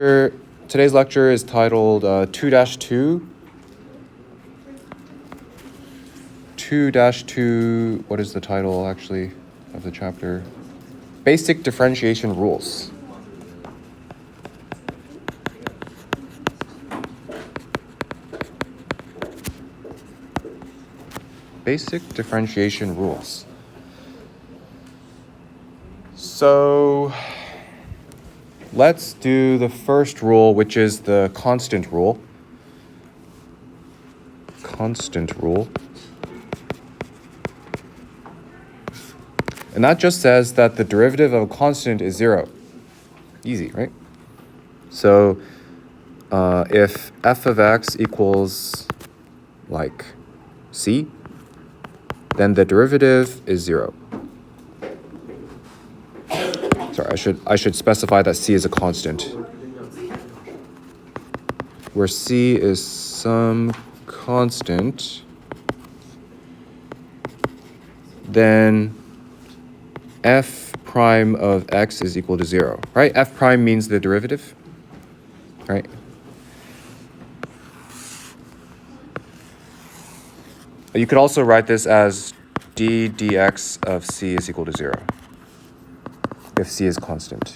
Today's lecture is titled 2-2. 2-2, what is the title actually of the chapter? Basic differentiation rules. Basic differentiation rules. So let's do the first rule, which is the constant rule. Constant rule. And that just says that the derivative of a constant is 0. Easy, right? So if f of x equals like c, then the derivative is 0. Sorry, I should specify that c is a constant. Where c is some constant, then f prime of x is equal to 0, right? F prime means the derivative, right? You could also write this as d dx of c is equal to 0, if c is constant.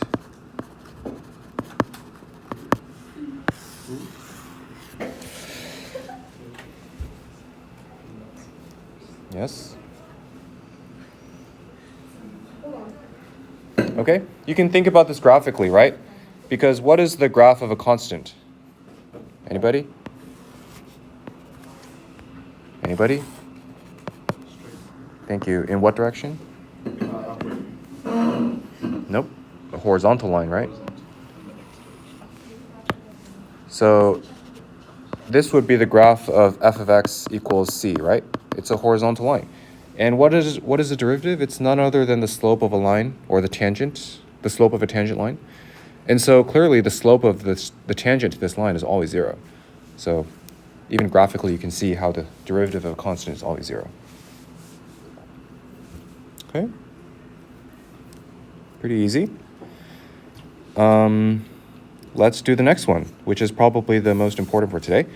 Yes? Okay, you can think about this graphically, right? Because what is the graph of a constant? Anybody? Anybody? Thank you. In what direction? Nope. A horizontal line, right? So this would be the graph of f of x equals c, right? It's a horizontal line. And what is the derivative? It's none other than the slope of a line, or the tangent, the slope of a tangent line. And so clearly the slope of the tangent to this line is always 0. So even graphically you can see how the derivative of a constant is always 0. Okay? Pretty easy. Let's do the next one, which is probably the most important for today,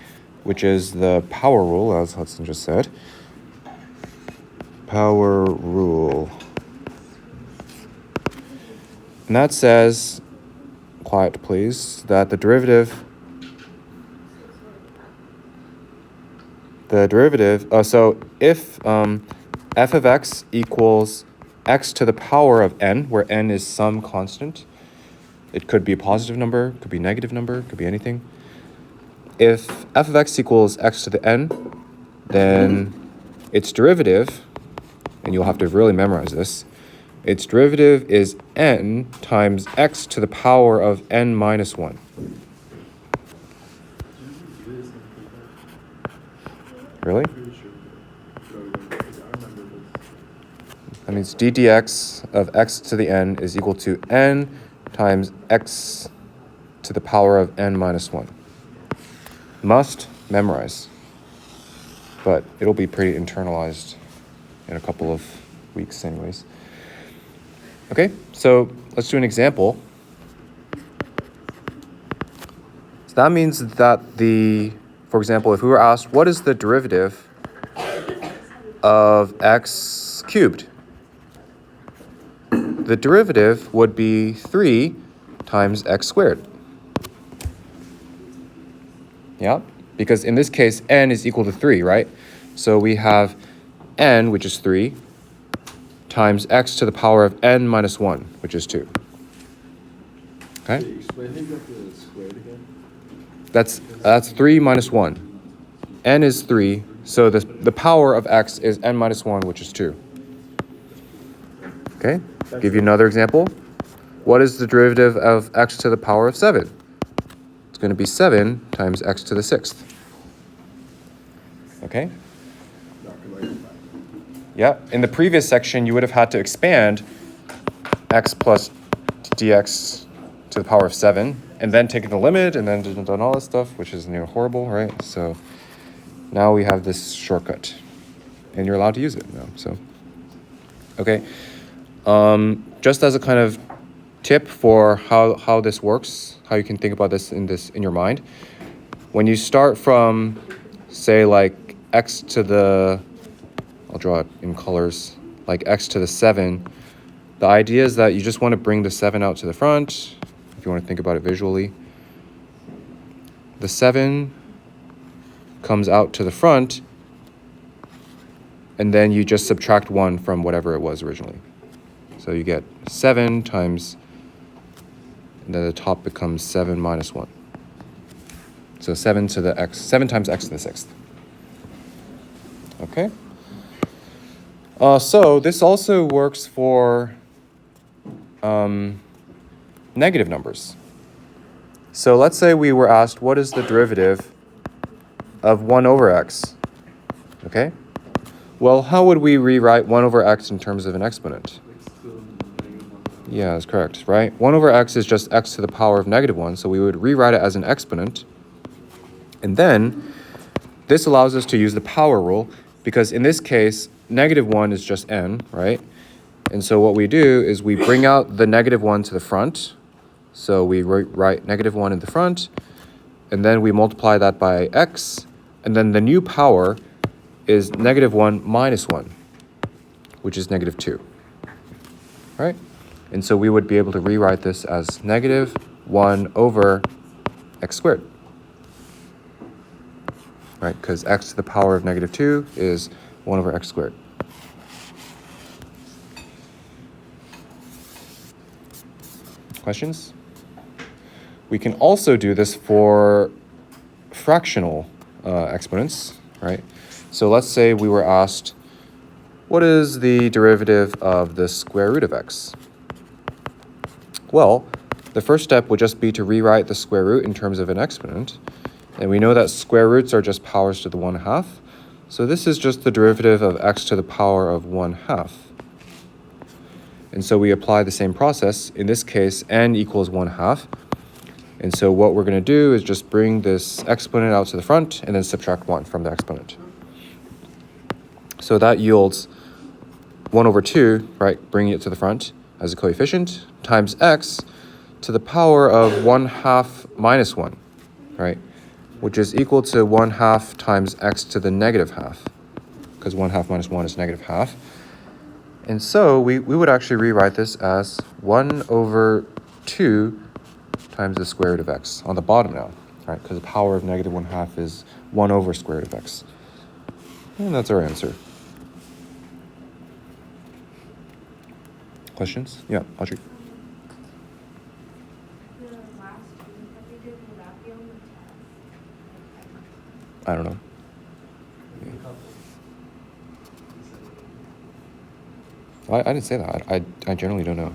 which is the power rule, as Hudson just said. Power rule. And that says, quiet please, that the derivative, so if f of x equals x to the power of n, where n is some constant, it could be a positive number, could be a negative number, could be anything. If f of x equals x to the n, then its derivative, and you'll have to really memorize this, its derivative is n times x to the power of n minus 1. Really? That means d dx of x to the n is equal to n times x to the power of n minus 1. Must memorize, but it'll be pretty internalized in a couple of weeks anyways. Okay, so let's do an example. So that means that for example, if we were asked, what is the derivative of x cubed? The derivative would be 3 times x squared. Yeah, because in this case, n is equal to 3, right? So we have n, which is 3, times x to the power of n minus 1, which is 2. Okay? Explain how you got the squared again? That's 3 minus 1. N is 3, so the power of x is n minus 1, which is 2. Okay? Give you another example. What is the derivative of x to the power of 7? It's going to be 7 times x to the 6th. Okay? Yeah, in the previous section, you would have had to expand x plus dx to the power of 7, and then taken the limit, and then done all this stuff, which is horrible, right? So now we have this shortcut, and you're allowed to use it now. So, okay. Just as a kind of tip for how this works, how you can think about this in your mind. When you start from, say, like x to the, I'll draw it in colors, like x to the 7, the idea is that you just want to bring the 7 out to the front, if you want to think about it visually. The 7 comes out to the front, and then you just subtract 1 from whatever it was originally. So you get 7 times, and then the top becomes 7 minus 1. So 7 times x to the 6th. Okay? So this also works for negative numbers. So let's say we were asked, what is the derivative of 1 over x? Okay? Well, how would we rewrite 1 over x in terms of an exponent? Yeah, that's correct, right? 1 over x is just x to the power of negative 1, so we would rewrite it as an exponent. And then this allows us to use the power rule, because in this case, negative 1 is just n, right? And so what we do is we bring out the negative 1 to the front. So we write negative 1 in the front, and then we multiply that by x, and then the new power is negative 1 minus 1, which is negative 2, right? And so we would be able to rewrite this as negative 1 over x squared, right? Because x to the power of negative 2 is 1 over x squared. Questions? We can also do this for fractional exponents, right? So let's say we were asked, what is the derivative of the square root of x? Well, the first step would just be to rewrite the square root in terms of an exponent. And we know that square roots are just powers to the 1/2. So this is just the derivative of x to the power of 1/2. And so we apply the same process. In this case, n equals 1/2. And so what we're going to do is just bring this exponent out to the front and then subtract 1 from the exponent. So that yields 1 over 2, right, bringing it to the front as a coefficient, times x to the power of 1/2 minus 1, right, which is equal to 1/2 times x to the negative half, because 1/2 minus 1 is negative half. And so we would actually rewrite this as 1 over 2 times the square root of x on the bottom now, right? Because the power of negative 1/2 is 1 over square root of x. And that's our answer. Questions? Yeah, Audrey. The last one that we did, will that be on the test? I don't know. I didn't say that. I generally don't know.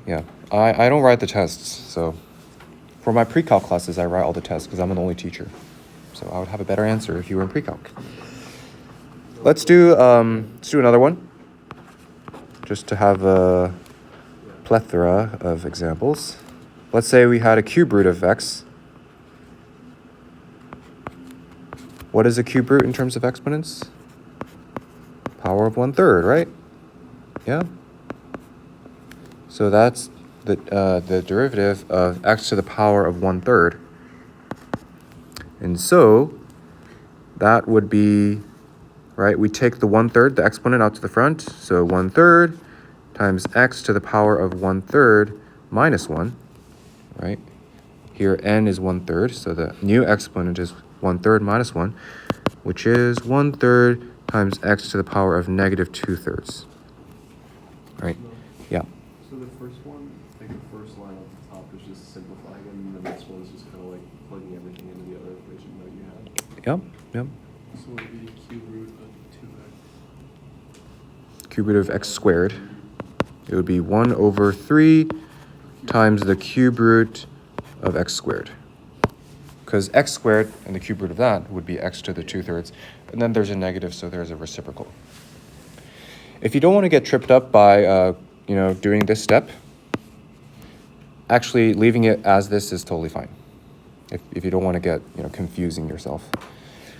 Yeah, I don't write the tests. So for my pre-calc classes, I write all the tests because I'm the only teacher. So I would have a better answer if you were in pre-calc. Let's do another one, just to have a plethora of examples. Let's say we had a cube root of x. What is a cube root in terms of exponents? Power of 1/3, right? Yeah. So that's the derivative of x to the power of 1/3. And so that would be, right, we take the 1/3, the exponent, out to the front. So 1/3 times x to the power of 1/3 minus 1, right? Here n is 1/3, so the new exponent is 1/3 minus 1, which is 1/3 times x to the power of negative 2/3, right? Yeah. So the first one, like the first line at the top is just simplifying, and the next one is just kind of like plugging everything into the other equation that you had. Yep, yep. So it would be cube root of 2x. Cube root of x squared. It would be 1 over 3 times the cube root of x squared. Because x squared and the cube root of that would be x to the 2/3. And then there's a negative, so there's a reciprocal. If you don't want to get tripped up by, doing this step, actually leaving it as this is totally fine. If you don't want to get, confusing yourself.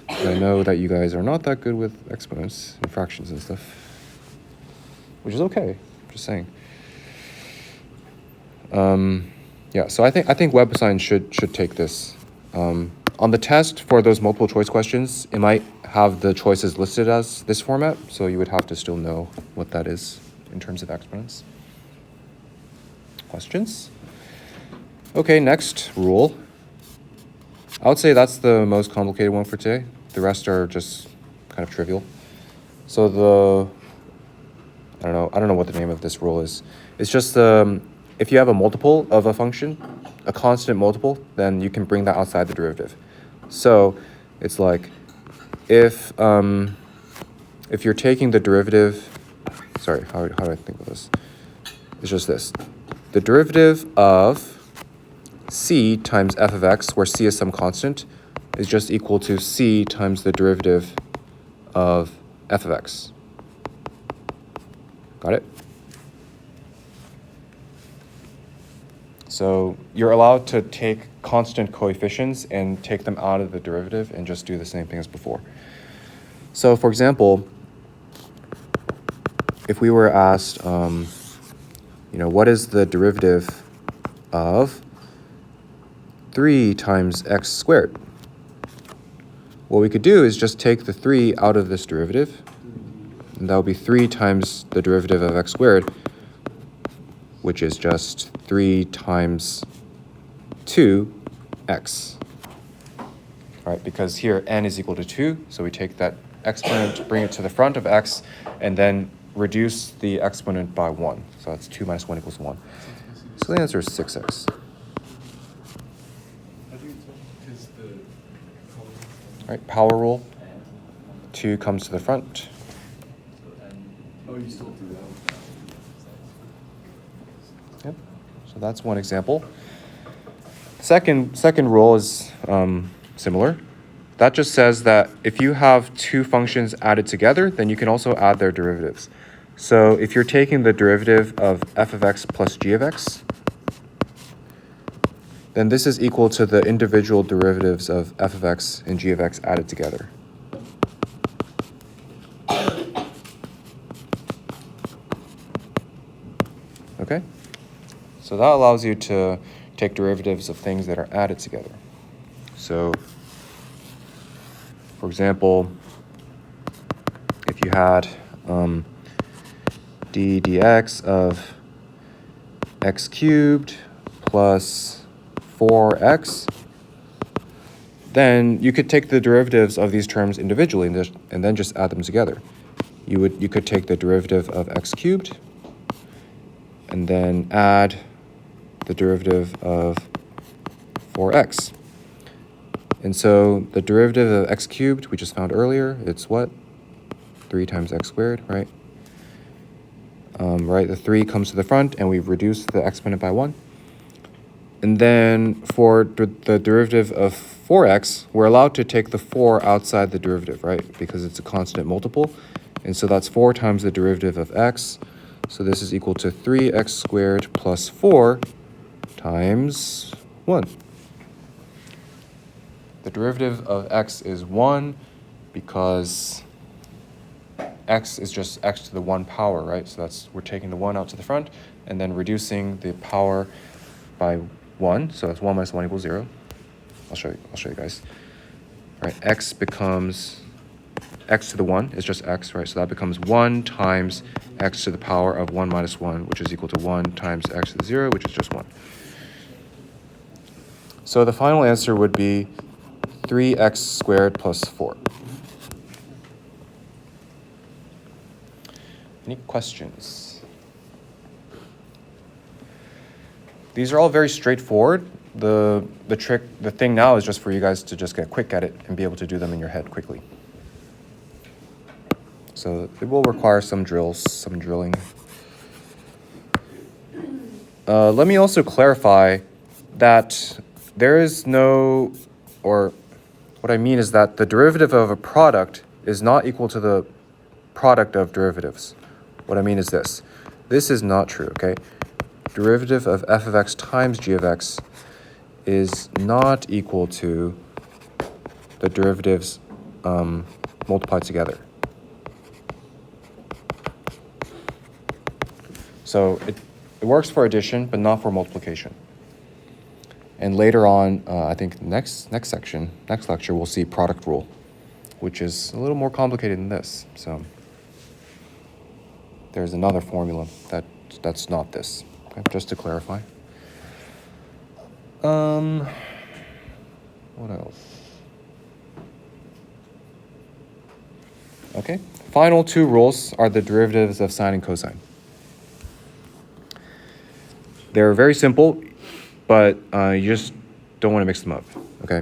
I know that you guys are not that good with exponents and fractions and stuff, which is okay. Just saying. Yeah, so I think WebAssign should take this. On the test for those multiple choice questions, it might have the choices listed as this format, so you would have to still know what that is in terms of exponents. Questions? Okay, next rule. I would say that's the most complicated one for today. The rest are just kind of trivial. So I don't know what the name of this rule is. It's just if you have a multiple of a function, a constant multiple, then you can bring that outside the derivative. So it's like if you're taking the derivative, sorry, how do I think of this? It's just this. The derivative of c times f of x, where c is some constant, is just equal to c times the derivative of f of x. Got it? So you're allowed to take constant coefficients and take them out of the derivative and just do the same thing as before. So for example, if we were asked, what is the derivative of 3 times x squared? What we could do is just take the 3 out of this derivative, and that would be 3 times the derivative of x squared, which is just 3 times 2x. All right, because here n is equal to 2, so we take that exponent, bring it to the front of x, and then reduce the exponent by 1. So that's 2 minus 1 equals 1. So the answer is 6x. How do you tell? Because the All right, power rule. 2 comes to the front. oh, you still do that. Yep. So that's one example. Second rule is similar. That just says that if you have two functions added together, then you can also add their derivatives. So if you're taking the derivative of f of x plus g of x, then this is equal to the individual derivatives of f of x and g of x added together. Okay? So that allows you to take derivatives of things that are added together. So, for example, if you had d dx of x cubed plus 4x, then you could take the derivatives of these terms individually and then just add them together. You could take the derivative of x cubed and then add the derivative of 4x. And so the derivative of x cubed, we just found earlier, it's what? 3 times x squared, right? Right, the 3 comes to the front, and we've reduced the exponent by 1. And then for the derivative of 4x, we're allowed to take the 4 outside the derivative, right? Because it's a constant multiple. And so that's 4 times the derivative of x. So this is equal to 3x squared plus 4 times 1. The derivative of x is 1 because x is just x to the 1 power, right? So we're taking the 1 out to the front and then reducing the power by 1. So that's 1 minus 1 equals 0. I'll show you guys. All right, x becomes x to the 1 is just x, right? So that becomes 1 times x to the power of 1 minus 1, which is equal to 1 times x to the 0, which is just 1. So the final answer would be 3x squared plus 4. Any questions? These are all very straightforward. The thing now is just for you guys to just get quick at it and be able to do them in your head quickly. So it will require some drills, some drilling. Let me also clarify that there is no, or what I mean is that the derivative of a product is not equal to the product of derivatives. What I mean is this. This is not true, okay? Derivative of f of x times g of x is not equal to the derivatives multiplied together. So It works for addition, but not for multiplication. And later on, I think next lecture, we'll see product rule, which is a little more complicated than this. So there's another formula that's not this. Okay, just to clarify. What else? Okay, final two rules are the derivatives of sine and cosine. They're very simple, but you just don't want to mix them up, okay?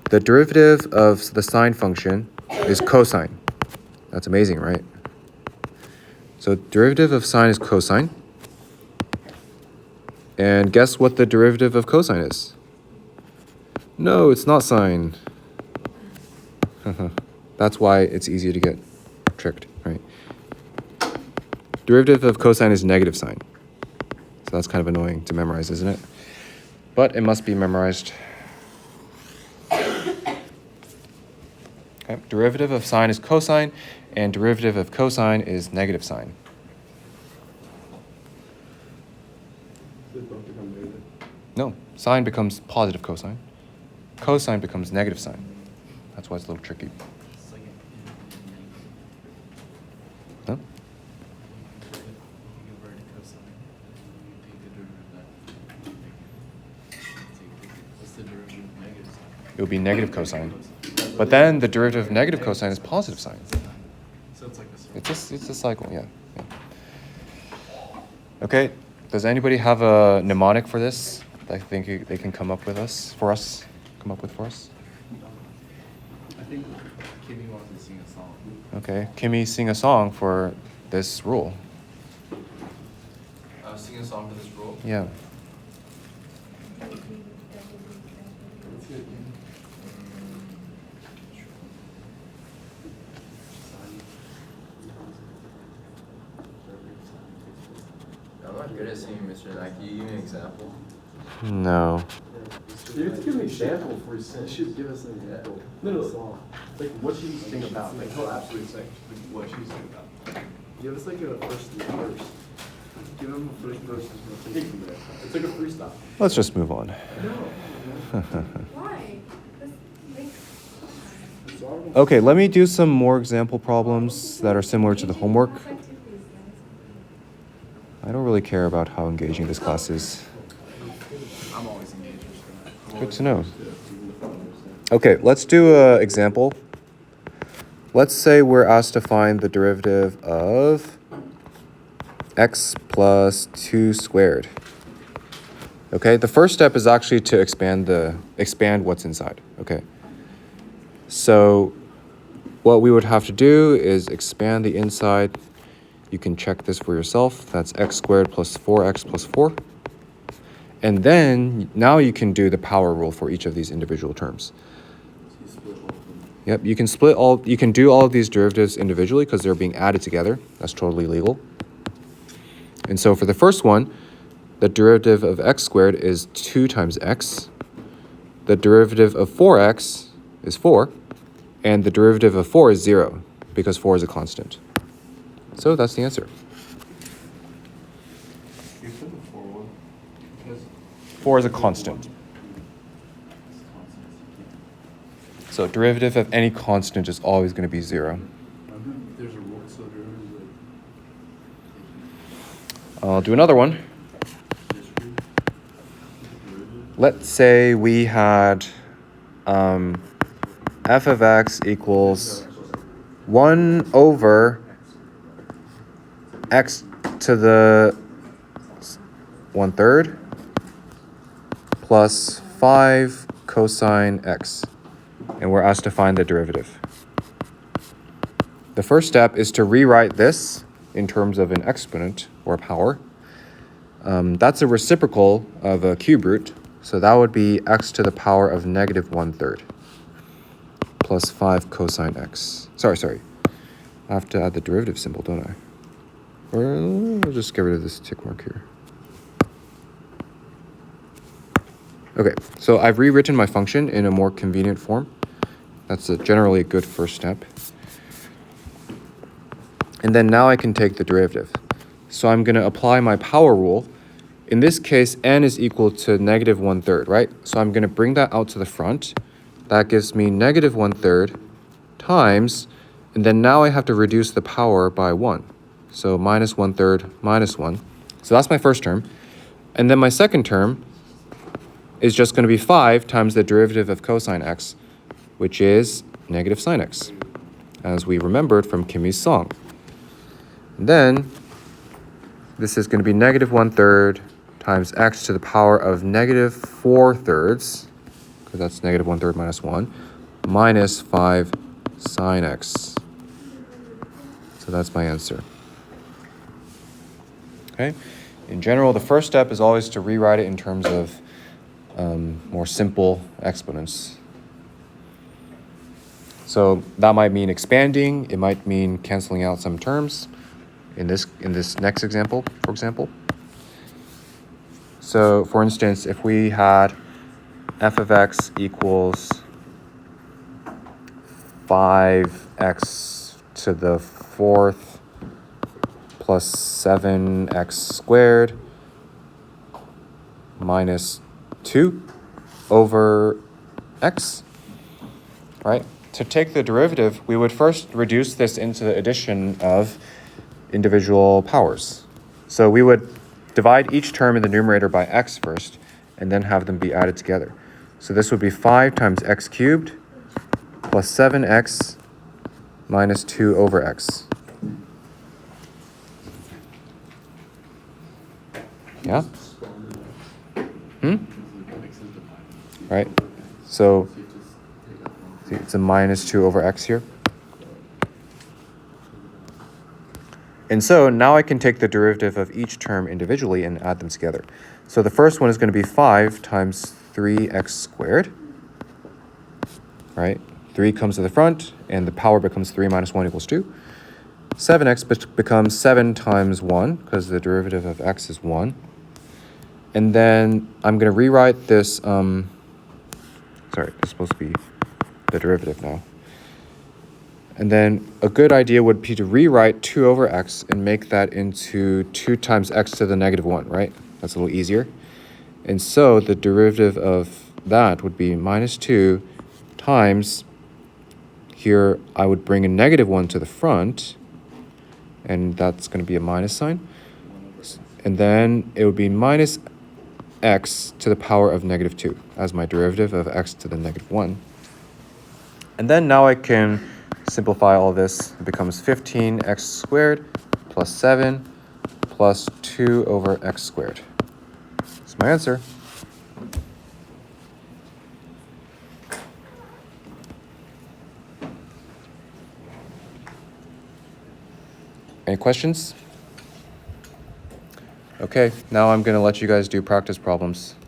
The derivative of the sine function is cosine. That's amazing, right? So derivative of sine is cosine. And guess what the derivative of cosine is? No, it's not sine. That's why it's easy to get tricked, right? Derivative of cosine is negative sine. So that's kind of annoying to memorize, isn't it? But it must be memorized. Okay. Derivative of sine is cosine, and derivative of cosine is negative sine. They both become negative. No, sine becomes positive cosine. Cosine becomes negative sine. That's why it's a little tricky. It's like Huh? you convert to cosine, and you take the derivative of that. What's the derivative of negative sine? It would be negative cosine. But then the derivative of negative cosine is positive sine. So it's like a circle. It's a cycle, yeah. Okay, does anybody have a mnemonic for this? I think they can come up with for us. I think Kimmy wants to sing a song. Okay, Kimmy, sing a song for this rule. Sing a song for this rule? Yeah. That's good. I'm not good at singing, Mr. Nike. Can you give me an example? No. You have to give an example before you sing. You should give us an example. No. Like what she's sing about. Like he'll absolutely sing. Like what she's sing about. Give us like a first verse. Give him a first verse. It's like a freestyle. Let's just move on. No. Why? This makes It's all- Okay, let me do some more example problems that are similar to the homework. I don't really care about how engaging this class is. I'm always engaged. Good to know. Okay, let's do an example. Let's say we're asked to find the derivative of x plus 2 squared. Okay, the first step is actually to expand what's inside. Okay. So what we would have to do is expand the inside. You can check this for yourself. That's x squared plus 4x plus 4. And then now you can do the power rule for each of these individual terms. Yep, you can do all of these derivatives individually because they're being added together. That's totally legal. And so for the first one, the derivative of x squared is 2 times x. The derivative of 4x is 4. And the derivative of 4 is 0 because 4 is a constant. So that's the answer. You said the 4-1. Because 4 is a constant. So derivative of any constant is always going to be 0. there's a rule, so there is I'll do another one. Let's say we had f of x equals 1 over x to the 1/3 plus 5 cosine x. And we're asked to find the derivative. The first step is to rewrite this in terms of an exponent or power. That's a reciprocal of a cube root, so that would be x to the power of negative 1/3 plus 5 cosine x. Sorry. I have to add the derivative symbol, don't I? Or I'll just get rid of this tick mark here. Okay, so I've rewritten my function in a more convenient form. That's generally a good first step. And then now I can take the derivative. So I'm going to apply my power rule. In this case, n is equal to negative 1/3, right? So I'm going to bring that out to the front. That gives me negative 1/3 times, and then now I have to reduce the power by 1. So minus 1/3 minus 1. So that's my first term. And then my second term is just going to be 5 times the derivative of cosine x, which is negative sine x, as we remembered from Kimmy's song. And then this is going to be negative 1/3 times x to the power of negative 4/3, because that's negative 1/3 minus 1, minus 5 sine x. So that's my answer. Okay. In general, the first step is always to rewrite it in terms of more simple exponents. So that might mean expanding. It might mean canceling out some terms. In this next example, for example. So for instance, if we had f of x equals 5x to the 4th plus 7x squared minus 2 over x, right? To take the derivative, we would first reduce this into the addition of individual powers. So we would divide each term in the numerator by x first, and then have them be added together. So this would be 5 times x cubed plus 7x minus 2 over x. Yeah? Right? So see, it's a minus 2 over x here. And so now I can take the derivative of each term individually and add them together. So the first one is going to be 5 times 3x squared, right? 3 comes to the front, and the power becomes 3 minus 1 equals 2. 7x becomes 7 times 1, because the derivative of x is 1. And then I'm going to rewrite this, sorry, it's supposed to be the derivative now. And then a good idea would be to rewrite 2 over x and make that into 2 times x to the negative 1, right? That's a little easier. And so the derivative of that would be minus 2 times, here I would bring a negative 1 to the front, and that's going to be a minus sign. And then it would be minus x to the power of negative 2 as my derivative of x to the negative 1. And then now I can simplify all this. It becomes 15x squared plus 7 plus 2 over x squared. That's my answer. Any questions? Okay, now I'm going to let you guys do practice problems.